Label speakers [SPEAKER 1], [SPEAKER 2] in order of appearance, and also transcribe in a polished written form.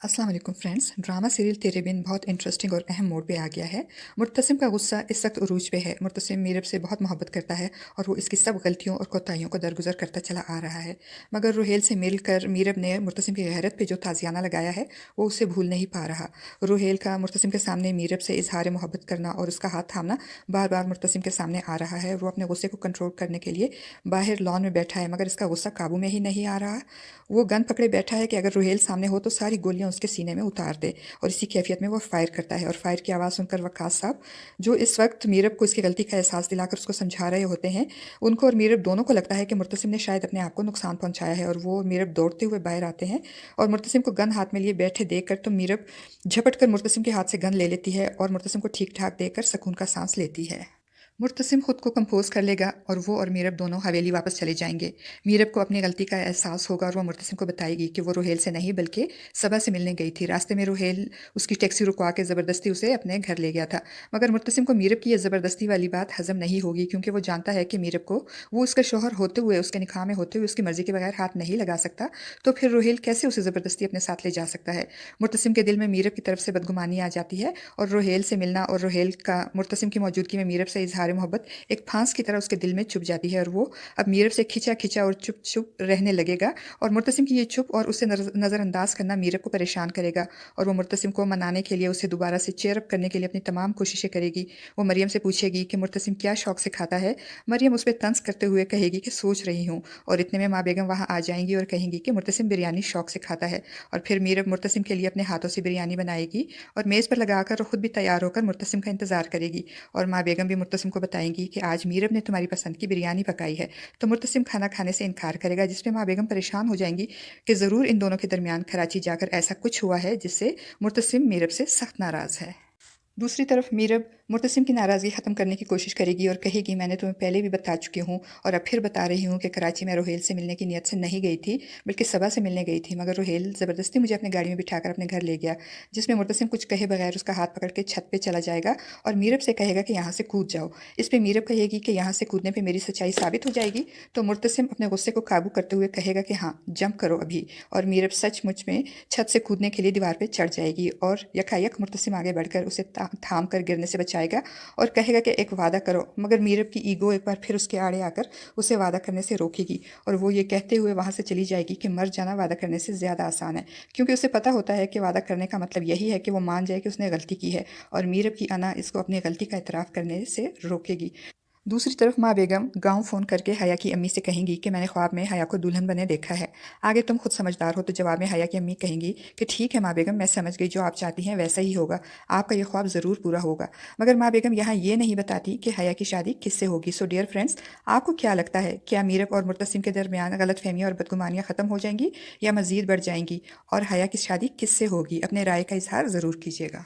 [SPEAKER 1] अस्सलाम वालेकुम friends. Drama serial तेरे बिन बहुत इंटरेस्टिंग और अहम मोड़ पे आ गया है। मुर्तसिम का गुस्सा इस वक्त उरूज पे है। मुर्तसिम मीरब से बहुत मोहब्बत करता है और वो इसकी सब गलतियों और कोताहियों को दरगुजर करता चला आ रहा है। मगर रुहेल से मिलकर मीरब ने मुर्तसिम की गैरत पे जो ताजियाना लगाया है वो उसे भूल नहीं पा रहा। रुहेल का मुर्तसिम के सामने मीरब से इजहार मोहब्बत करना और उसका हाथ थामना बार बार मुर्तसिम के सामने आ रहा है। वो अपने गुस्से को कंट्रोल करने के लिए बाहर लॉन में बैठा है, मगर इसका गुस्सा काबू में ही नहीं आ रहा। वो गन पकड़े बैठा है कि अगर रुहेल सामने हो तो सारी गोलियां उसके सीने में उतार दे, और इसी कैफियत में वो फायर करता है। और फायर की आवाज़ सुनकर वक्कास साहब, जो इस वक्त मीरब को इसकी गलती का एहसास दिलाकर उसको समझा रहे होते हैं, उनको और मीरब दोनों को लगता है कि मुर्तसिम ने शायद अपने आप को नुकसान पहुंचाया है। और वो मीरब दौड़ते हुए बाहर आते हैं और मुर्तसिम को गन हाथ में लिए बैठे देखकर तो मीरब झपट कर मुर्तसिम के हाथ से गन ले लेती है और मुर्तसिम को ठीक ठाक देकर सुकून का सांस लेती है। मुर्तसिम खुद को कंपोज कर लेगा और वो और मीरब दोनों हवेली वापस चले जाएंगे। मीरब को अपनी गलती का एहसास होगा और वो मुर्तसिम को बताएगी कि वो रुहेल से नहीं बल्कि सबा से मिलने गई थी। रास्ते में रुहेल उसकी टैक्सी रुकवा के ज़बरदस्ती उसे अपने घर ले गया था। मगर मुर्तसिम को मीरब की यह ज़बरदस्ती वाली बात हजम नहीं होगी, क्योंकि वो जानता है कि मीरब को वो उसका शोहर होते हुए, उसके निकाह में होते हुए उसकी मर्जी के बगैर हाथ नहीं लगा सकता। तो फिर रुहेल कैसे उसे ज़बरदस्ती अपने साथ ले जा सकता है। मुर्तसिम के दिल में मीरब की तरफ से बदगुमानी आ जाती है और रुहेल से मिलना और रुहेल का मुर्तसिम की मौजूदगी में मीरब से इजहार मोहब्बत एक फांस की तरह उसके दिल में चुभ जाती है। और वो अब मीरब से खिंचा खिंचा और चुप चुप रहने लगेगा। और मुर्तसिम की ये चुप और उसे नज़रअंदाज करना मीरब को परेशान करेगा। और वो मुर्तसिम को मनाने के लिए, उसे दोबारा से चेयरअप करने के लिए अपनी तमाम कोशिशें करेगी। वो मरियम से पूछेगी कि मुर्तसिम क्या शौक से खाता है। मरियम उस पर तंज करते हुए कहेगी कि सोच रही हूँ। और इतने में माँ बेगम वहाँ आ जाएंगी और कहेंगी कि मुर्तसिम बिरयानी शौक से खाता है। और फिर मीरब मुर्तसिम के लिए अपने हाथों से बिरयानी बनाएगी और मेज़ पर लगाकर खुद भी तैयार होकर मुर्तसिम का इंतज़ार करेगी। और माँ बेगम भी मुर्तसिम को बताएंगी कि आज मीरब ने तुम्हारी पसंद की बिरयानी पकाई है। तो मुर्तसिम खाना खाने से इनकार करेगा, जिसमें माँ बेगम परेशान हो जाएंगी कि ज़रूर इन दोनों के दरमियान कराची जाकर ऐसा कुछ हुआ है जिससे मुर्तसिम मीरब से सख्त नाराज़ है। दूसरी तरफ मीरब मुर्तसिम की नाराज़गी ख़त्म करने की कोशिश करेगी और कहेगी, मैंने तुम्हें पहले भी बता चुकी हूँ और अब फिर बता रही हूँ कि कराची में रुहेल से मिलने की नीयत से नहीं गई थी, बल्कि सबा से मिलने गई थी। मगर रुहेल ज़बरदस्ती मुझे अपनी गाड़ी में बिठाकर अपने घर ले गया, जिसमें मुर्तसिम कुछ कहे बगैर उसका हाथ पकड़ के छत पर चला जाएगा और मीरब से कहेगा कि यहाँ से कूद जाओ। इस पर मीरब कहेगी कि यहाँ से कूदने पर मेरी सच्चाई साबित हो जाएगी। तो मुर्तसिम अपने गुस्से को काबू करते हुए कहेगा कि हाँ, जंप करो अभी। और मीरब सचमुच में छत से कूदने के लिए दीवार पर चढ़ जाएगी और यकायक मुर्तसिम आगे बढ़कर उसे थाम कर गिरने से बचाएगा और कहेगा कि एक वादा करो। मगर मीरब की ईगो एक बार फिर उसके आड़े आकर उसे वादा करने से रोकेगी और वो ये कहते हुए वहाँ से चली जाएगी कि मर जाना वादा करने से ज़्यादा आसान है, क्योंकि उसे पता होता है कि वादा करने का मतलब यही है कि वो मान जाए कि उसने गलती की है। और मीरब की अना इसको अपनी गलती का इतराफ़ करने से रोकेगी। दूसरी तरफ माँ बेगम गांव फ़ोन करके हया की अम्मी से कहेंगी कि मैंने ख्वाब में हया को दुल्हन बने देखा है, आगे तुम खुद समझदार हो। तो जवाब में हया की अम्मी कहेंगी कि ठीक है माँ बेगम, मैं समझ गई, जो आप चाहती हैं वैसा ही होगा, आपका ये ख्वाब ज़रूर पूरा होगा। मगर माँ बेगम यहाँ ये नहीं बताती कि हया की शादी किससे होगी। सो डियर फ्रेंड्स, आपको क्या लगता है, क्या मीरब और मुर्तसिम के दरमियान गलत फहमियाँ और बदगुमानियाँ ख़त्म हो जाएंगी या मज़ीद बढ़ जाएंगी, और हया की शादी किससे होगी? अपने राय का इजहार ज़रूर कीजिएगा।